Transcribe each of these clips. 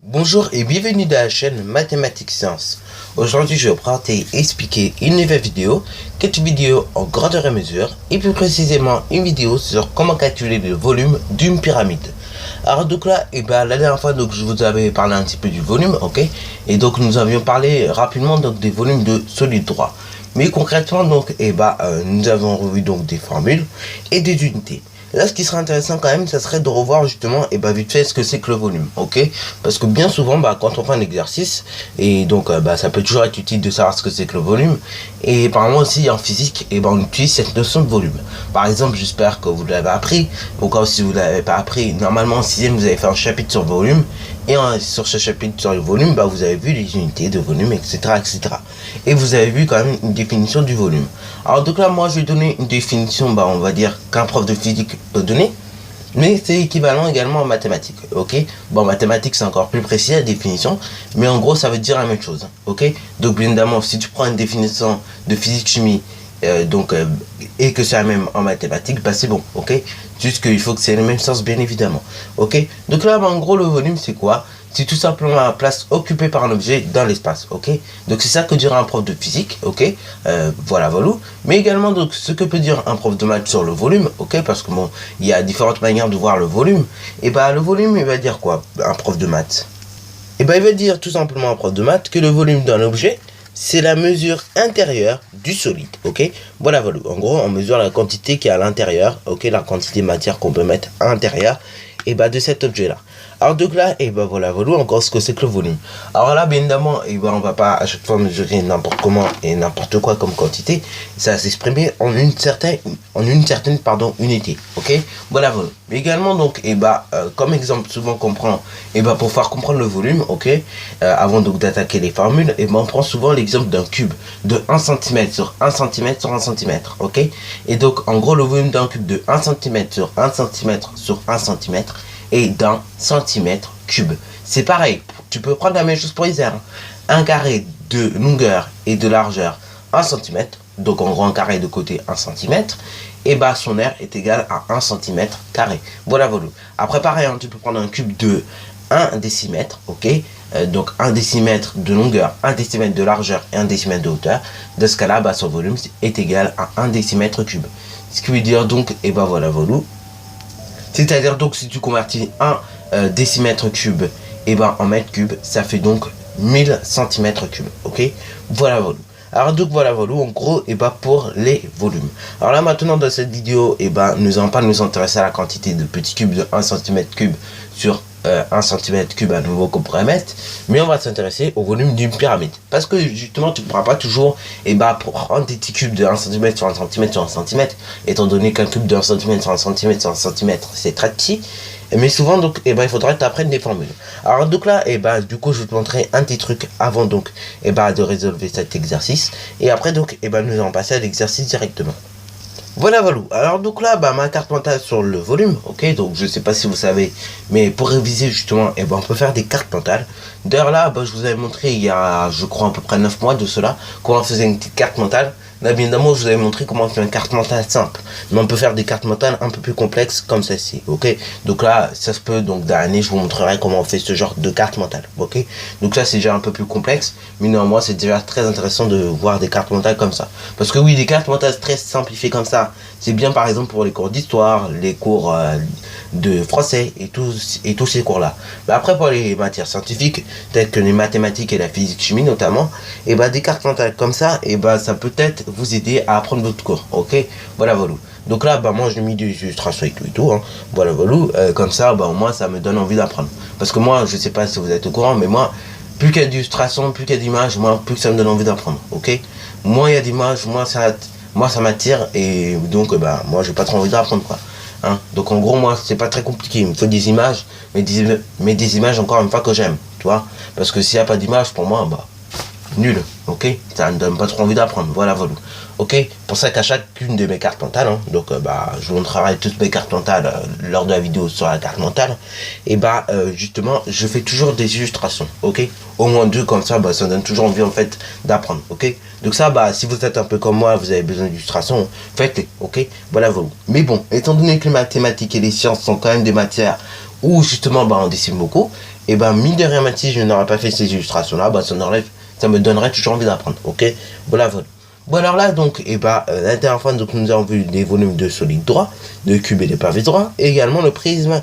Bonjour et bienvenue dans la chaîne Mathématiques Sciences. Aujourd'hui je vais présenter et expliquer une nouvelle vidéo, quelques vidéos en grandeur et mesure, et plus précisément une vidéo sur comment calculer le volume d'une pyramide. Alors donc là, la dernière fois donc, je vous avais parlé un petit peu du volume, ok. Et donc nous avions parlé rapidement donc, des volumes de solides droits. Mais concrètement donc, nous avons revu donc des formules et des unités. Là, ce qui serait intéressant quand même, ça serait de revoir justement, vite fait, ce que c'est que le volume, ok? Parce que bien souvent, quand on fait un exercice, et donc, ça peut toujours être utile de savoir ce que c'est que le volume. Et par exemple aussi, en physique, on utilise cette notion de volume. Par exemple, j'espère que vous l'avez appris, ou quand si vous ne l'avez pas appris, normalement en 6e, vous avez fait un chapitre sur le volume. Et sur ce chapitre sur le volume, vous avez vu les unités de volume, etc., etc. Et vous avez vu quand même une définition du volume. Alors donc là, moi, je vais donner une définition, on va dire, qu'un prof de physique peut donner. Mais c'est équivalent également en mathématiques, ok. Bon, mathématiques, c'est encore plus précis la définition. Mais en gros, ça veut dire la même chose, ok. Donc, bien évidemment, si tu prends une définition de physique-chimie, et que c'est la même en mathématiques, c'est bon, ok. Juste qu'il faut que c'est le même sens, bien évidemment, ok. Donc là, en gros, le volume, c'est quoi? C'est tout simplement la place occupée par un objet dans l'espace, ok. Donc c'est ça que dirait un prof de physique, ok. Voilà. Mais également, donc, ce que peut dire un prof de maths sur le volume, ok. Parce que bon, il y a différentes manières de voir le volume. Et le volume, il va dire quoi, un prof de maths? Il va dire tout simplement un prof de maths que le volume d'un objet, c'est la mesure intérieure du solide, ok. Voilà. En gros, on mesure la quantité qui est à l'intérieur, ok, la quantité de matière qu'on peut mettre à l'intérieur, de cet objet-là. Alors donc là, voilà, encore ce que c'est que le volume. Alors là, bien évidemment, on va pas à chaque fois mesurer n'importe comment et n'importe quoi comme quantité. Ça va s'exprimer en une certaine unité, ok. Voilà. Mais également, donc, comme exemple souvent qu'on prend, pour faire comprendre le volume, ok, avant donc d'attaquer les formules, on prend souvent l'exemple d'un cube de 1 cm sur 1 cm sur 1 cm, ok. Et donc, en gros, le volume d'un cube de 1 cm sur 1 cm sur 1 cm et d'un centimètre cube. C'est pareil, tu peux prendre la même chose pour les airs. Un carré de longueur et de largeur 1 cm, donc en gros un carré de côté 1 cm, et son aire est égal à 1 cm carré. Voilà. Après pareil, tu peux prendre un cube de 1 décimètre, ok, donc 1 décimètre de longueur, 1 décimètre de largeur et 1 décimètre de hauteur. Dans ce cas-là, son volume est égal à 1 décimètre cube. Ce qui veut dire donc, voilà. C'est-à-dire donc si tu convertis 1 décimètre cube en mètre cube, ça fait donc 1000 cm cubes, ok. Voilà. Alors donc voilà, en gros, pour les volumes. Alors là maintenant dans cette vidéo, nous allons pas nous intéresser à la quantité de petits cubes de 1 cm cube sur 1 cm cube à nouveau qu'on pourrait mettre, mais on va s'intéresser au volume d'une pyramide. Parce que justement, tu ne pourras pas toujours prendre des petits cubes de 1 cm sur 1 cm sur 1 cm, étant donné qu'un cube de 1 cm sur 1 cm sur 1 cm, c'est très petit. Mais souvent, donc, il faudra que tu apprennes des formules. Alors, donc là, du coup, je vais te montrer un petit truc avant, donc, de résolver cet exercice. Et après, donc, nous allons passer à l'exercice directement. Voilà. Alors, donc là, ma carte mentale sur le volume, ok. Donc, je sais pas si vous savez, mais pour réviser, justement, on peut faire des cartes mentales. D'ailleurs, là, je vous avais montré il y a, je crois, à peu près 9 mois de cela, comment on faisait une petite carte mentale. Là, bien évidemment, je vous avais montré comment faire une carte mentale simple. Mais on peut faire des cartes mentales un peu plus complexes comme celle-ci, ok. Donc là, ça se peut, donc dans l'année, je vous montrerai comment on fait ce genre de carte mentale, ok. Donc là, c'est déjà un peu plus complexe, mais néanmoins, c'est déjà très intéressant de voir des cartes mentales comme ça. Parce que oui, des cartes mentales très simplifiées comme ça, c'est bien par exemple pour les cours d'histoire, les cours de français et tous ces cours-là. Mais après, pour les matières scientifiques, telles que les mathématiques et la physique-chimie notamment, des cartes mentales comme ça, ça peut être vous aider à apprendre votre cours, ok. Voilà. Donc là, moi, j'ai mis des illustrations et tout, hein. Voilà. Comme ça, au moins, ça me donne envie d'apprendre. Parce que moi, je sais pas si vous êtes au courant, mais moi, plus qu'il y a d'illustrations, plus qu'il y a d'images, plus que ça me donne envie d'apprendre, ok. Moins il y a d'images, moins ça m'attire, et donc, moi, j'ai pas trop envie d'apprendre, quoi. Hein. Donc, en gros, moi, c'est pas très compliqué. Il me faut des images, mais des images, encore une fois, que j'aime, tu vois. Parce que s'il n'y a pas d'image, pour moi, nul, ok. Ça ne donne pas trop envie d'apprendre, voilà. Ok, pour ça qu'à chacune de mes cartes mentales, hein, donc je vous montrerai toutes mes cartes mentales lors de la vidéo sur la carte mentale, justement, je fais toujours des illustrations, ok. Au moins 2, comme ça, ça donne toujours envie en fait d'apprendre, ok. Donc ça, si vous êtes un peu comme moi, vous avez besoin d'illustrations, faites-les, ok. Voilà. Mais bon, étant donné que les mathématiques et les sciences sont quand même des matières où justement on dessine beaucoup, et ben mine de rien, même si je n'aurais pas fait ces illustrations là, bah ça me donnerait toujours envie d'apprendre. Ok, voilà. Bon alors là donc, la dernière fois donc nous avons vu les volumes de solides droits, de cubes et de pavés droits, et également le prisme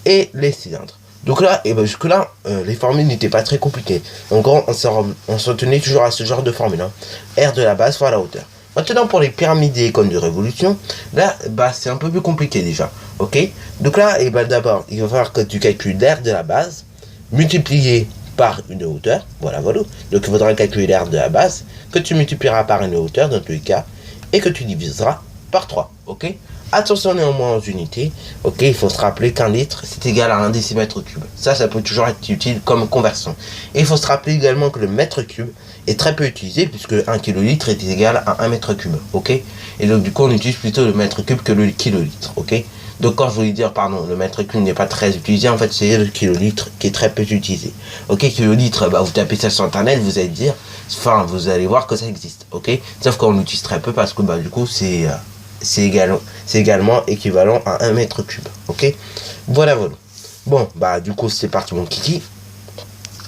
et les cylindres. Donc là, jusque là, les formules n'étaient pas très compliquées. Donc on s'en tenait toujours à ce genre de formule, hein. R de la base fois la hauteur. Maintenant pour les pyramides et icônes de révolution, là c'est un peu plus compliqué déjà. Ok, donc là d'abord il va falloir que tu calcules R de la base multiplié par une hauteur, voilà. Donc il faudra calculer l'air de la base, que tu multiplieras par une hauteur dans tous les cas, et que tu diviseras par 3, ok. Attention néanmoins aux unités, ok, il faut se rappeler qu'un litre c'est égal à 1 décimètre cube. Ça peut toujours être utile comme conversion. Et il faut se rappeler également que le mètre cube est très peu utilisé puisque 1 kilolitre est égal à 1 mètre cube, ok. Et donc du coup on utilise plutôt le mètre cube que le kilolitre, ok. Donc quand je voulais dire, le mètre cube n'est pas très utilisé, en fait c'est le kilolitre qui est très peu utilisé. Ok, kilolitre, vous tapez ça sur internet, vous allez dire, vous allez voir que ça existe, ok. Sauf qu'on l'utilise très peu parce que du coup c'est également équivalent à 1 mètre cube, ok. Voilà. Bon, du coup c'est parti mon kiki.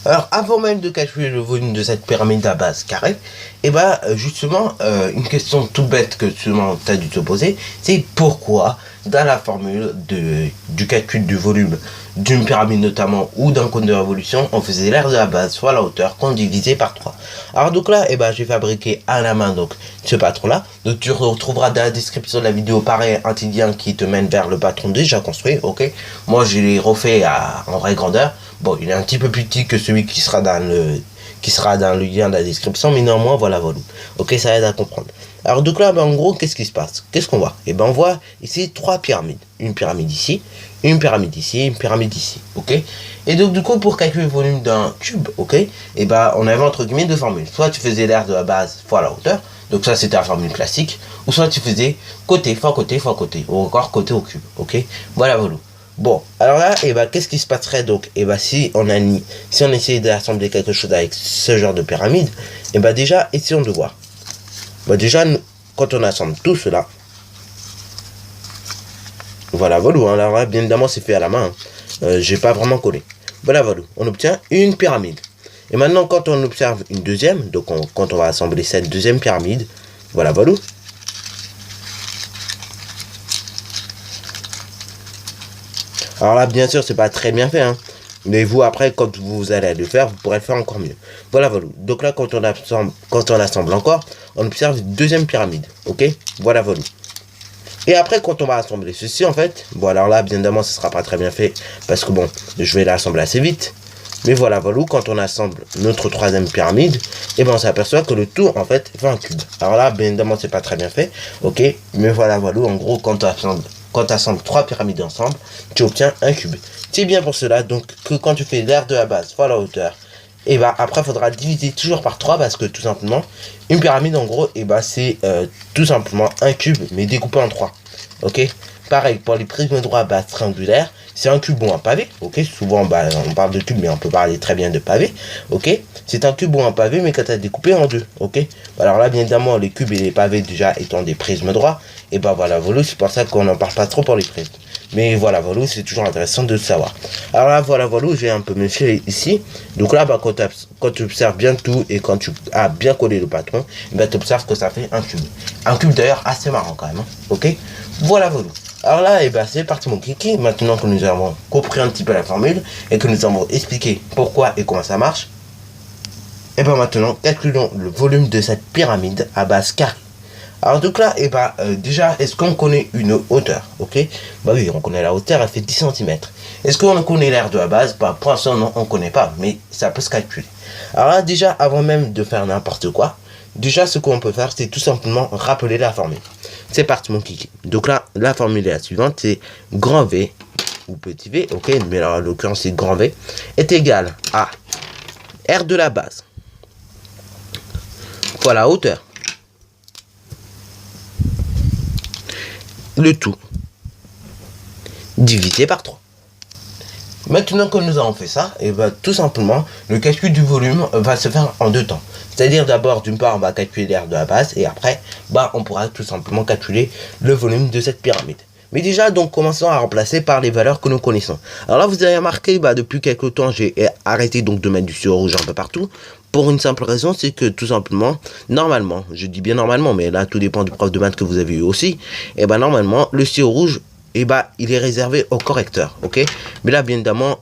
Alors, avant même de calculer le volume de cette pyramide à base carrée, justement, une question toute bête que tu as dû te poser, c'est pourquoi, dans la formule du calcul du volume d'une pyramide notamment, ou d'un cône de révolution, on faisait l'aire de la base, soit la hauteur, qu'on divisait par 3. Alors donc là, j'ai fabriqué à la main donc ce patron-là. Donc tu retrouveras dans la description de la vidéo, pareil, un petit lien qui te mène vers le patron déjà construit, ok. Moi, je l'ai refait en vraie grandeur. Bon, il est un petit peu plus petit que celui qui sera dans le lien de la description, mais néanmoins, voilà. Ok, ça aide à comprendre. Alors donc là, en gros, qu'est-ce qui se passe? Qu'est-ce qu'on voit? On voit ici 3 pyramides. Une pyramide ici, une pyramide ici, une pyramide ici, ok. Et donc du coup, pour calculer le volume d'un cube, ok, on avait entre guillemets deux formules. Soit tu faisais l'aire de la base fois la hauteur, donc ça c'était la formule classique, ou soit tu faisais côté fois côté fois côté, ou encore côté au cube, ok. Voilà. Bon, alors là, qu'est-ce qui se passerait donc? Si on essayait d'assembler quelque chose avec ce genre de pyramide, déjà, essayons de voir. Déjà, quand on assemble tout cela, voilà. Alors là, bien évidemment, c'est fait à la main. J'ai pas vraiment collé. Voilà. On obtient une pyramide. Et maintenant, quand on observe une deuxième, donc quand on va assembler cette deuxième pyramide, voilà. Alors là, bien sûr, c'est pas très bien fait, hein. Mais vous, après, quand vous allez le faire, vous pourrez le faire encore mieux. Voilà. Donc là, quand on assemble encore, on observe une deuxième pyramide, ok. Voilà. Et après, quand on va assembler ceci, en fait, alors là, bien évidemment, ce sera pas très bien fait, parce que je vais l'assembler assez vite. Mais voilà. Quand on assemble notre troisième pyramide, on s'aperçoit que le tout, en fait, fait un cube. Alors là, bien évidemment, c'est pas très bien fait, ok. Mais voilà. En gros, quand tu assembles 3 pyramides ensemble, tu obtiens un cube. C'est bien pour cela donc que quand tu fais l'aire de la base fois la hauteur, après il faudra diviser toujours par 3 parce que tout simplement, une pyramide en gros, c'est tout simplement un cube mais découpé en 3. Ok. Pareil pour les prismes droits base triangulaires, c'est un cube ou un pavé, ok. Souvent on parle de cube mais on peut parler très bien de pavé, ok. C'est un cube ou un pavé mais quand tu as découpé en 2, ok. Alors là bien évidemment les cubes et les pavés déjà étant des prismes droits, voilà, c'est pour ça qu'on n'en parle pas trop pour les prismes. Mais voilà, c'est toujours intéressant de le savoir. Alors là, voilà, j'ai un peu méfié ici. Donc là, quand tu observes bien tout et quand tu as bien collé le patron, tu observes que ça fait un cube. Un cube d'ailleurs assez marrant quand même, hein. Ok. Voilà. Alors là, c'est parti mon kiki. Maintenant que nous avons compris un petit peu la formule et que nous avons expliqué pourquoi et comment ça marche, maintenant, calculons le volume de cette pyramide à base carrée. Alors donc là, déjà, est-ce qu'on connaît une hauteur? Ok. Oui, on connaît la hauteur, elle fait 10 cm. Est-ce qu'on connaît l'aire de la base? Pour l'instant, non, on ne connaît pas, mais ça peut se calculer. Alors là, déjà, avant même de faire n'importe quoi, déjà, ce qu'on peut faire, c'est tout simplement rappeler la formule. C'est parti, mon kiki. Donc là, la formule est la suivante, c'est grand V, ou petit v, ok, mais alors, en l'occurrence, c'est grand V, est égal à R de la base fois la hauteur, le tout divisé par 3. Maintenant que nous avons fait ça, tout simplement, le calcul du volume va se faire en deux temps. C'est-à-dire d'abord, d'une part, on va calculer l'aire de la base et après, on pourra tout simplement calculer le volume de cette pyramide. Mais déjà, donc, commençons à remplacer par les valeurs que nous connaissons. Alors là, vous avez remarqué, depuis quelques temps, j'ai arrêté donc de mettre du stylo rouge un peu partout. Pour une simple raison, c'est que tout simplement, normalement, je dis bien normalement, mais là, tout dépend du prof de maths que vous avez eu aussi. Et normalement, le stylo rouge, il est réservé au correcteur, ok. Mais là, bien évidemment,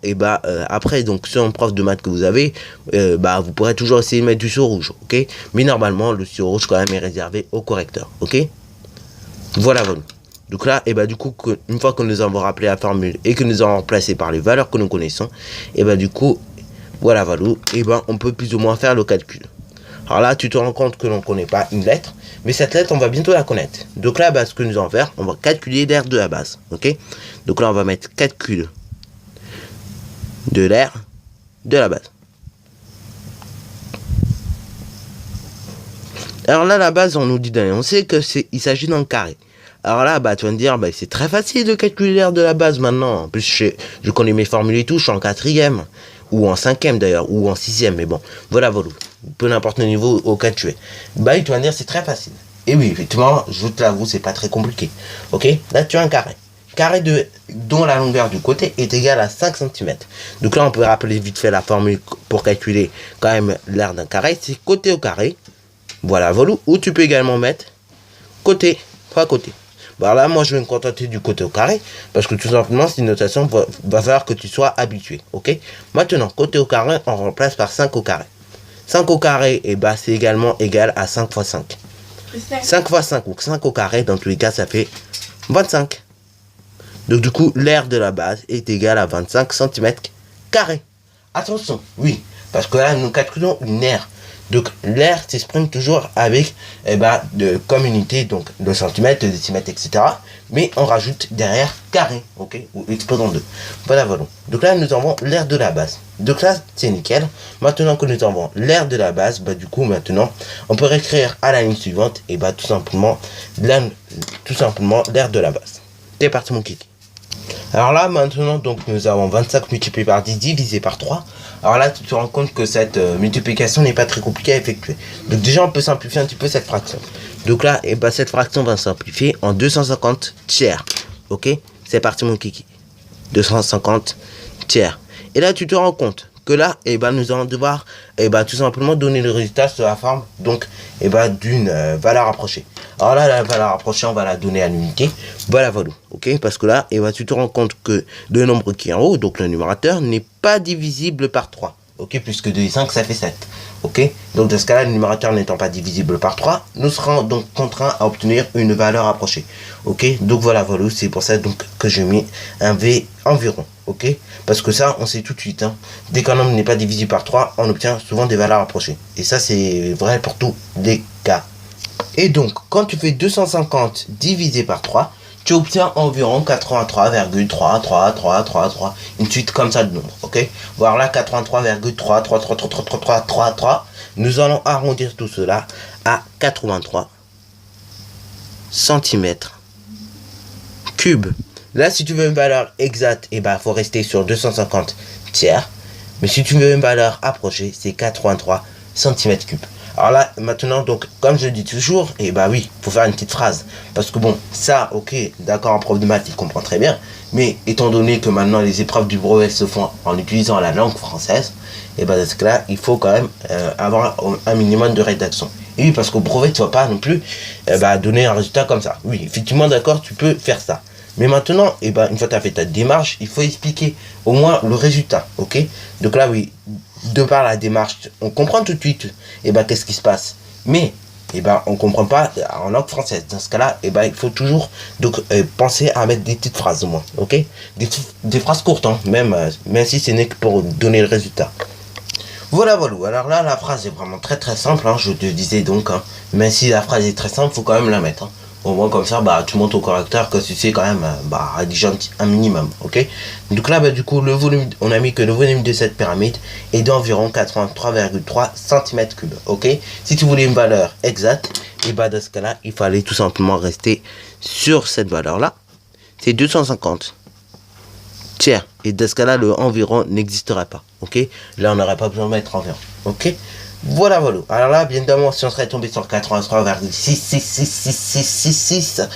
après, donc, selon le prof de maths que vous avez, vous pourrez toujours essayer de mettre du stylo rouge, ok. Mais normalement, le stylo rouge, quand même, est réservé au correcteur, ok. Voilà. Donc là, du coup, une fois que nous avons rappelé la formule et que nous avons remplacé par les valeurs que nous connaissons, du coup, voilà, on peut plus ou moins faire le calcul. Alors là, tu te rends compte que l'on ne connaît pas une lettre, mais cette lettre, on va bientôt la connaître. Donc là, ce que nous allons faire, on va calculer l'aire de la base, ok. Donc là, on va mettre calcul de l'aire de la base. Alors là, la base, on nous dit on sait que il s'agit d'un carré. Alors là, tu vas me dire, c'est très facile de calculer l'aire de la base maintenant. En plus, je connais mes formules et tout, je suis en 4e, ou en 5e d'ailleurs, ou en 6e, mais bon, voilà. Peu n'importe le niveau auquel tu es. Tu vas me dire, c'est très facile. Et oui, effectivement, je te l'avoue, c'est pas très compliqué. Ok, là, tu as un carré. Carré dont la longueur du côté est égale à 5 cm. Donc là, on peut rappeler vite fait la formule pour calculer quand même l'aire d'un carré. C'est côté au carré. Voilà. Ou tu peux également mettre côté fois côté. Alors là, moi, je vais me contenter du côté au carré, parce que tout simplement, c'est une notation va falloir que tu sois habitué, ok. Maintenant, côté au carré, on remplace par 5 au carré. 5 au carré, c'est également égal à 5 fois 5. 5 fois 5, ou 5 au carré, dans tous les cas, ça fait 25. Donc du coup, l'aire de la base est égale à 25 cm carrés. Attention, oui, parce que là, nous calculons une aire. Donc l'aire s'exprime toujours avec comme unité, donc de centimètres, de décimètres, etc. Mais on rajoute derrière carré, ok, ou exposant 2. Voilà. Donc là, nous avons l'aire de la base. Donc là, c'est nickel. Maintenant que nous avons l'aire de la base, du coup, maintenant, on peut réécrire à la ligne suivante, tout simplement l'aire de la base. C'est parti, mon kiki. Alors là, maintenant, donc, nous avons 25 multiplié par 10 divisé par 3. Alors là, tu te rends compte que cette multiplication n'est pas très compliquée à effectuer. Donc déjà, on peut simplifier un petit peu cette fraction. Donc là, cette fraction va simplifier en 250 tiers. Ok, c'est parti, mon kiki. 250 tiers. Et là, tu te rends compte que là, nous allons devoir tout simplement donner le résultat sous la forme d'une valeur approchée. Alors là, la valeur approchée, on va la donner à l'unité. Voilà. Ok, parce que là, tu te rends compte que le nombre qui est en haut, donc le numérateur, n'est pas divisible par 3. Ok, puisque 2 et 5, ça fait 7. Ok, donc dans ce cas-là, le numérateur n'étant pas divisible par 3, nous serons donc contraints à obtenir une valeur approchée. Ok, donc voilà, c'est pour ça donc que je mets un V environ. Ok, parce que ça, on sait tout de suite, dès qu'un nombre n'est pas divisé par 3, on obtient souvent des valeurs approchées. Et ça, c'est vrai pour tous les cas. Et donc, quand tu fais 250 divisé par 3, tu obtiens environ 83,33333, une suite comme ça de nombres, ok. Voilà, 83,3333333. Nous allons arrondir tout cela à 83 centimètres cubes. Là, si tu veux une valeur exacte, faut rester sur 250 tiers. Mais si tu veux une valeur approchée, c'est 83 cm3. Alors là, maintenant, donc, comme je dis toujours, oui, faut faire une petite phrase. Parce que bon, ça, ok, d'accord, un prof de maths, il comprend très bien. Mais étant donné que maintenant, les épreuves du brevet se font en utilisant la langue française, dans ce cas-là, il faut quand même avoir un minimum de rédaction. Et oui, parce qu'au brevet, tu ne vas pas non plus donner un résultat comme ça. Oui, effectivement, d'accord, tu peux faire ça. Mais maintenant, une fois que tu as fait ta démarche, il faut expliquer au moins le résultat, ok. Donc là, oui, de par la démarche, on comprend tout de suite, qu'est-ce qui se passe. Mais, on ne comprend pas en langue française. Dans ce cas-là, il faut toujours donc penser à mettre des petites phrases au moins, ok. Des phrases courtes, même si ce n'est que pour donner le résultat. Voilà. Alors là, la phrase est vraiment très très simple, je te disais donc, même si la phrase est très simple, il faut quand même la mettre. Au moins comme ça, tu montres au correcteur que tu sais quand même rédiger un minimum, ok. Donc là, du coup, le volume, on a mis que le volume de cette pyramide est d'environ 83,3 cm3, ok. Si tu voulais une valeur exacte, dans ce cas-là, il fallait tout simplement rester sur cette valeur-là. C'est 250 tiers. Et dans ce cas-là, le environ n'existerait pas, ok. Là, on n'aurait pas besoin de mettre environ, ok. Voilà. Alors là, bien évidemment, si on serait tombé sur 83,66666,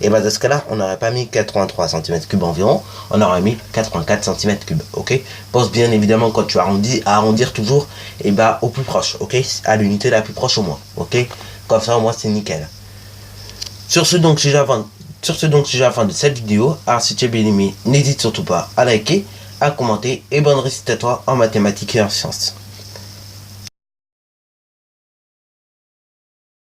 et bah dans ce cas-là, on n'aurait pas mis 83 cm3 environ, on aurait mis 84 cm3, ok. Pense bien évidemment quand tu arrondis, à arrondir toujours, et bah au plus proche, ok, à l'unité la plus proche au moins, ok. Comme ça au moins c'est nickel. Sur ce donc c'est déjà la fin de cette vidéo. Alors si tu as bien aimé, n'hésite surtout pas à liker, à commenter, et bonne réussite à toi en mathématiques et en sciences.